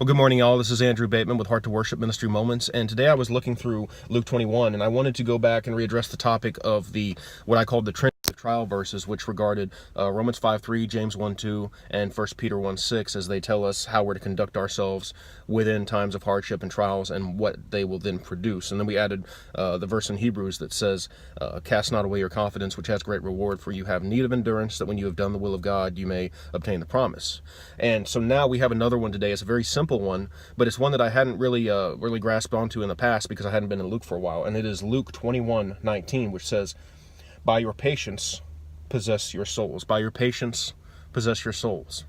Well, good morning, y'all. This is Andrew Bateman with Heart to Worship Ministry Moments, and today I was looking through Luke 21, and I wanted to go back and readdress the topic of what I called the Trinity of trial verses, which regarded Romans 5:3, James 1:2, and 1 Peter 1:6, as they tell us how we're to conduct ourselves within times of hardship and trials, and what they will then produce. And then we added the verse in Hebrews that says, "Cast not away your confidence, which has great reward, for you have need of endurance, that when you have done the will of God, you may obtain the promise." And so now we have another one today. It's a very simple one, but it's one that I hadn't really grasped onto in the past because I hadn't been in Luke for a while. And it is Luke 21:19, which says, "By your patience possess your souls." By your patience possess your souls.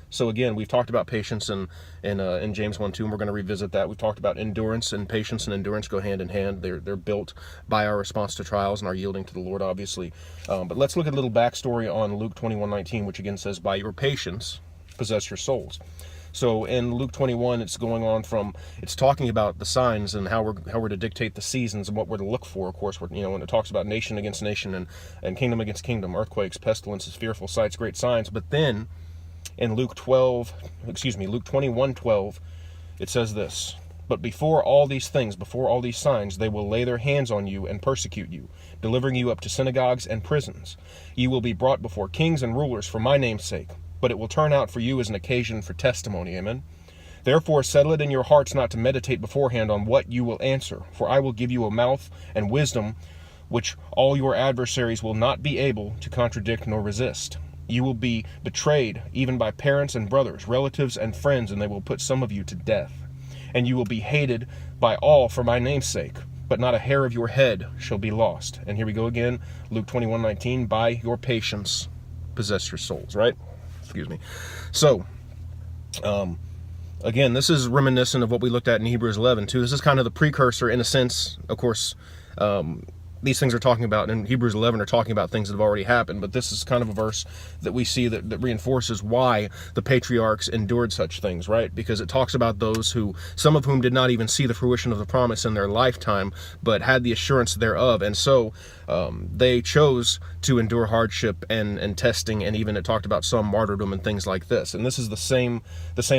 So again, we've talked about patience in James 1:2, and we're going to revisit that. We've talked about endurance, and patience and endurance go hand in hand. They're built by our response to trials and our yielding to the Lord, obviously. But let's look at a little backstory on Luke 21:19, which again says, "By your patience possess your souls." So in Luke 21, it's talking about the signs and how we're to dictate the seasons and what we're to look for. Of course, when it talks about nation against nation and kingdom against kingdom, earthquakes, pestilences, fearful sights, great signs. But then in Luke 21:12, it says this: "But before all these signs, they will lay their hands on you and persecute you, delivering you up to synagogues and prisons. You will be brought before kings and rulers for my name's sake, but it will turn out for you as an occasion for testimony." Amen. "Therefore settle it in your hearts not to meditate beforehand on what you will answer, for I will give you a mouth and wisdom which all your adversaries will not be able to contradict nor resist. You will be betrayed even by parents and brothers, relatives and friends, and they will put some of you to death. And you will be hated by all for my name's sake, but not a hair of your head shall be lost." And here we go again, Luke 21:19, "By your patience possess your souls," right? Excuse me. So, again, this is reminiscent of what we looked at in Hebrews 11 too. This is kind of the precursor, in a sense. Of course, these things are talking about, in Hebrews 11, are talking about things that have already happened, but this is kind of a verse that we see that reinforces why the patriarchs endured such things, right? Because it talks about those some of whom did not even see the fruition of the promise in their lifetime, but had the assurance thereof, and so they chose to endure hardship and testing, and even it talked about some martyrdom and things like this. And this is the same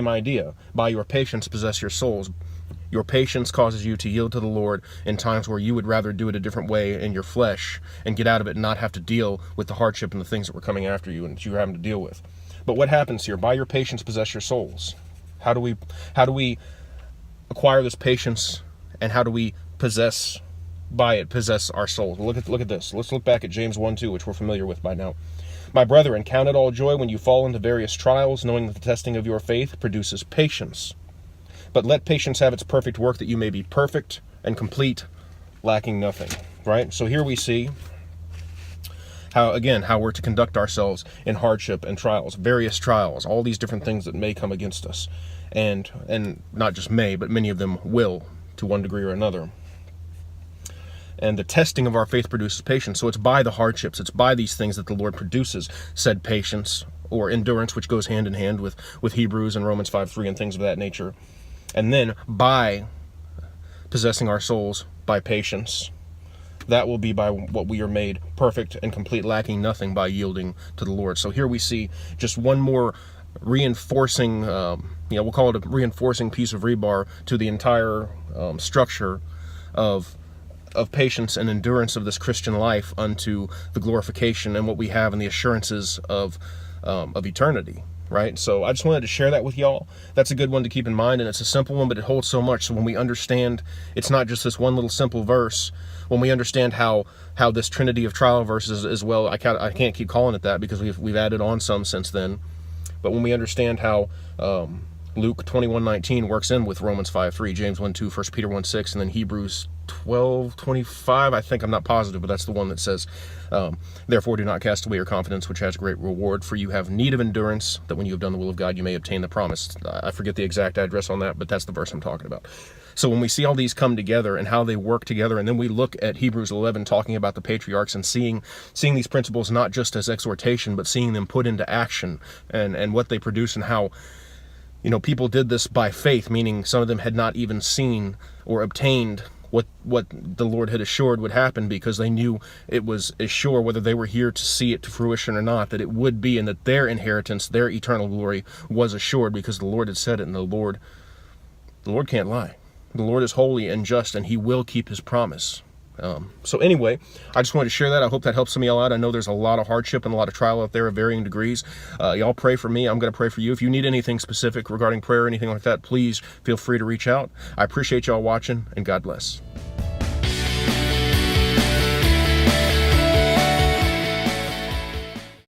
idea. By your patience possess your souls. Your patience causes you to yield to the Lord in times where you would rather do it a different way in your flesh and get out of it and not have to deal with the hardship and the things that were coming after you and that you were having to deal with. But what happens here? By your patience possess your souls. How do we acquire this patience, and how do we possess our souls? Well, look at this. Let's look back at James 1:2, which we're familiar with by now. "My brethren, count it all joy when you fall into various trials, knowing that the testing of your faith produces patience. But let patience have its perfect work, that you may be perfect and complete, lacking nothing." Right? So here we see how we're to conduct ourselves in hardship and trials, various trials, all these different things that may come against us. And not just may, but many of them will, to one degree or another. And the testing of our faith produces patience. So it's by the hardships, it's by these things that the Lord produces said patience or endurance, which goes hand in hand with Hebrews and Romans 5:3 and things of that nature. And then by possessing our souls by patience, that will be by what we are made perfect and complete, lacking nothing, by yielding to the Lord. So here we see just one more reinforcing, we'll call it a reinforcing piece of rebar to the entire structure of patience and endurance of this Christian life unto the glorification and what we have in the assurances of eternity. Right? So I just wanted to share that with y'all. That's a good one to keep in mind, and it's a simple one, but it holds so much. So when we understand it's not just this one little simple verse, when we understand how this Trinity of trial verses as well, I can't keep calling it that because we've added on some since then. But when we understand how Luke 21:19 works in with Romans 5:3, James 1:2, 1 Peter 1:6, and then Hebrews 12:25, I think, I'm not positive, but that's the one that says, "Therefore do not cast away your confidence, which has great reward, for you have need of endurance, that when you have done the will of God, you may obtain the promise." I forget the exact address on that, but that's the verse I'm talking about. So when we see all these come together and how they work together, and then we look at Hebrews 11 talking about the patriarchs and seeing these principles not just as exhortation, but seeing them put into action and what they produce, and how people did this by faith, meaning some of them had not even seen or obtained what the Lord had assured would happen, because they knew it was assured, whether they were here to see it to fruition or not, that it would be, and that their inheritance, their eternal glory, was assured, because the Lord had said it, and the Lord The Lord can't lie. The Lord is holy and just, and he will keep his promise. So anyway, I just wanted to share that. I hope that helps some of y'all out. I know there's a lot of hardship and a lot of trial out there of varying degrees. Y'all pray for me. I'm going to pray for you. If you need anything specific regarding prayer or anything like that, please feel free to reach out. I appreciate y'all watching, and God bless.